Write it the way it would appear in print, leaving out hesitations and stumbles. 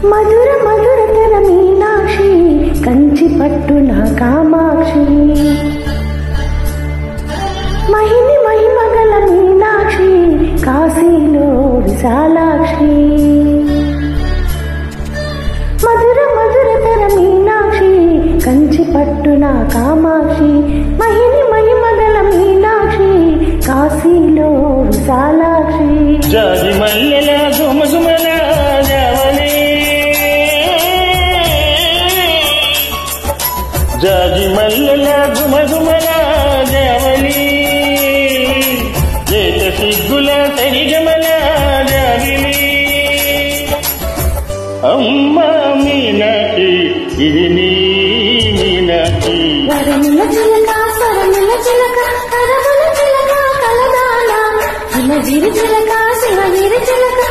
మధుర మధురతర మీనాక్షి కంచి పట్టున కామాక్షి మహిని మహిమగల మీనాక్షి కాశీలో విశాలాక్షి మధుర మధురతర మీనాక్షి కంచి పట్టున కామాక్షి మహిని మహిమగల మీనాక్షి కాశీలో విశాలాక్షి జాజి మల్లెల గుమగుమల జావలి జాజి మల్లెల గుమగుమల జావలి లేత సిగ్గుల సరిగమల జాగిలి అమ్మా మీనాక్షి ఇది నీ మీనాక్షి వరముల చిలక స్వరముల చిలక కరముల చిలక కలదాల శివగిరి చిలక శివగిరి చిలక